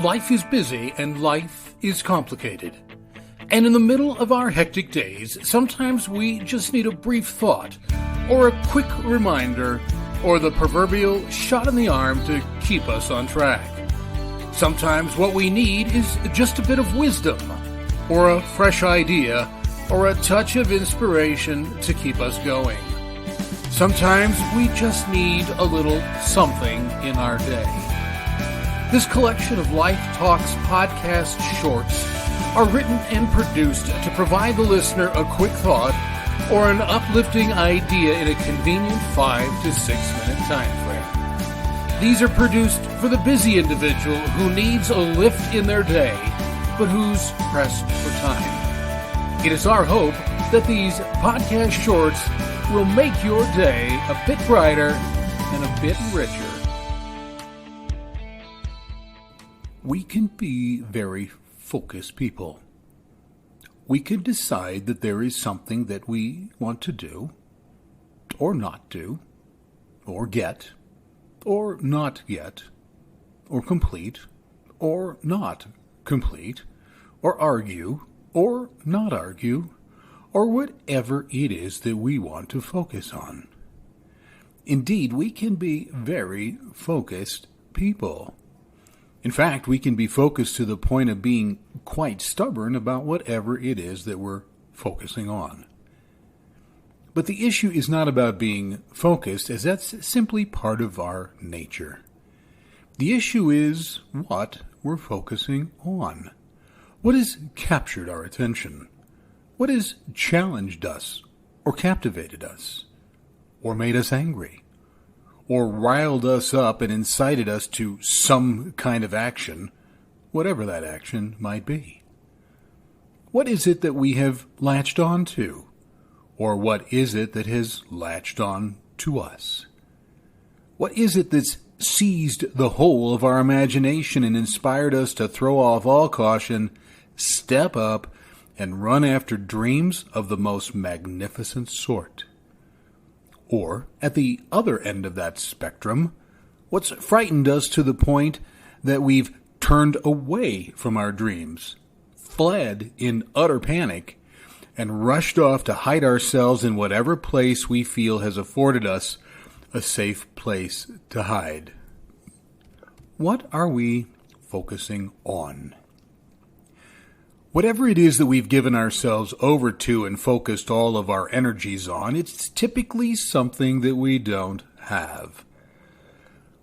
Life is busy and life is complicated. And in the middle of our hectic days, sometimes we just need a brief thought, or a quick reminder, or the proverbial shot in the arm to keep us on track. Sometimes what we need is just a bit of wisdom, or a fresh idea, or a touch of inspiration to keep us going. Sometimes we just need a little something in our day. This collection of Life Talks podcast shorts are written and produced to provide the listener a quick thought or an uplifting idea in a convenient 5 to 6 minute time frame. These are produced for the busy individual who needs a lift in their day, but who's pressed for time. It is our hope that these podcast shorts will make your day a bit brighter and a bit richer. We can be very focused people. We can decide that there is something that we want to do, or not do, or get, or not get, or complete, or not complete, or argue, or not argue, or whatever it is that we want to focus on. Indeed, we can be very focused people. In fact, we can be focused to the point of being quite stubborn about whatever it is that we're focusing on. But the issue is not about being focused, as that's simply part of our nature. The issue is what we're focusing on. What has captured our attention? What has challenged us, or captivated us, or made us angry? Or riled us up and incited us to some kind of action, whatever that action might be. What is it that we have latched on to? Or what is it that has latched on to us? What is it that's seized the whole of our imagination and inspired us to throw off all caution, step up, and run after dreams of the most magnificent sort? Or, at the other end of that spectrum, what's frightened us to the point that we've turned away from our dreams, fled in utter panic, and rushed off to hide ourselves in whatever place we feel has afforded us a safe place to hide? What are we focusing on? Whatever it is that we've given ourselves over to and focused all of our energies on, it's typically something that we don't have.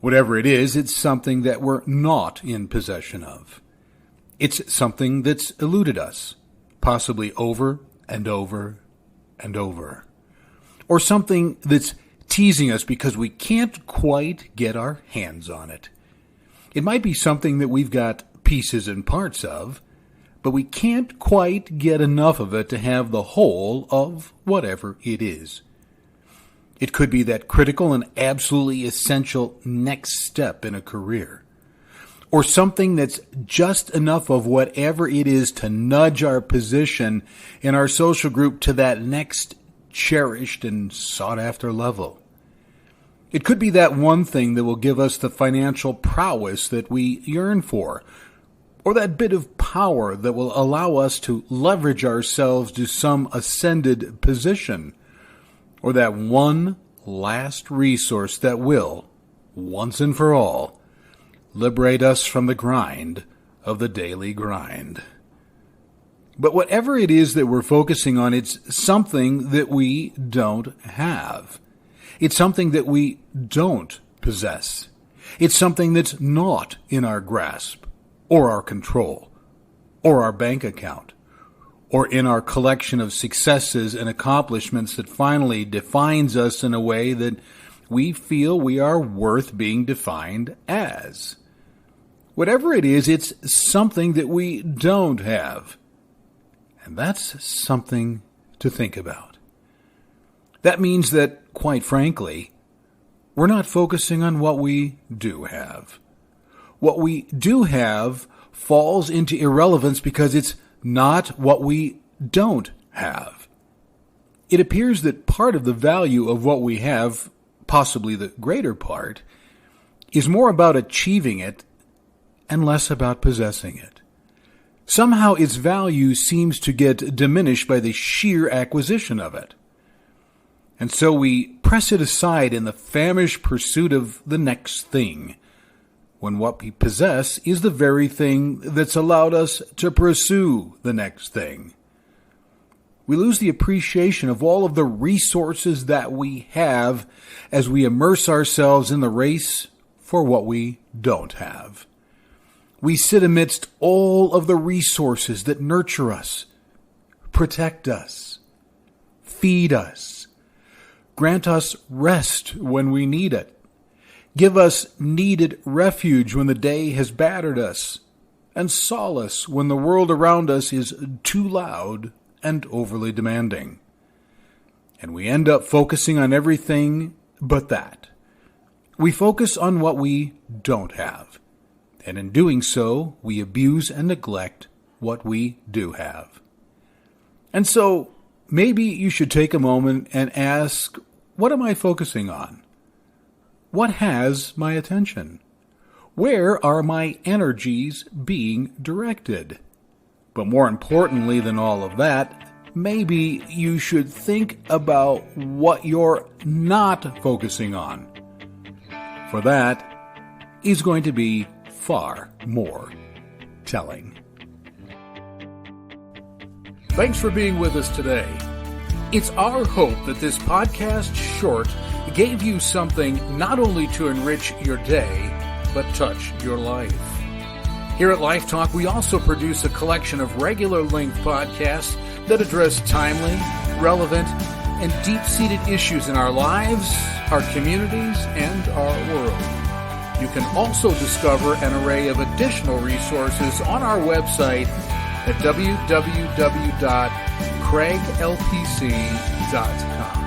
Whatever it is, it's something that we're not in possession of. It's something that's eluded us, possibly over and over and over. Or something that's teasing us because we can't quite get our hands on it. It might be something that we've got pieces and parts of, but we can't quite get enough of it to have the whole of whatever it is. It could be that critical and absolutely essential next step in a career, or something that's just enough of whatever it is to nudge our position in our social group to that next cherished and sought-after level. It could be that one thing that will give us the financial prowess that we yearn for, or that bit of power that will allow us to leverage ourselves to some ascended position, or that one last resource that will, once and for all, liberate us from the grind of the daily grind. But whatever it is that we're focusing on, it's something that we don't have. It's something that we don't possess. It's something that's not in our grasp, or our control, or our bank account, or in our collection of successes and accomplishments that finally defines us in a way that we feel we are worth being defined as. Whatever it is, it's something that we don't have. And that's something to think about. That means that, quite frankly, we're not focusing on what we do have. What we do have falls into irrelevance because it's not what we don't have. It appears that part of the value of what we have, possibly the greater part, is more about achieving it and less about possessing it. Somehow its value seems to get diminished by the sheer acquisition of it. And so we press it aside in the famished pursuit of the next thing, when what we possess is the very thing that's allowed us to pursue the next thing. We lose the appreciation of all of the resources that we have as we immerse ourselves in the race for what we don't have. We sit amidst all of the resources that nurture us, protect us, feed us, grant us rest when we need it, give us needed refuge when the day has battered us, and solace when the world around us is too loud and overly demanding. And we end up focusing on everything but that. We focus on what we don't have. And in doing so, we abuse and neglect what we do have. And so, maybe you should take a moment and ask, what am I focusing on? What has my attention? Where are my energies being directed? But more importantly than all of that, maybe you should think about what you're not focusing on. For that is going to be far more telling. Thanks for being with us today. It's our hope that this podcast short gave you something not only to enrich your day, but touch your life. Here at Life Talk, we also produce a collection of regular length podcasts that address timely, relevant, and deep-seated issues in our lives, our communities, and our world. You can also discover an array of additional resources on our website at www.craiglpc.com.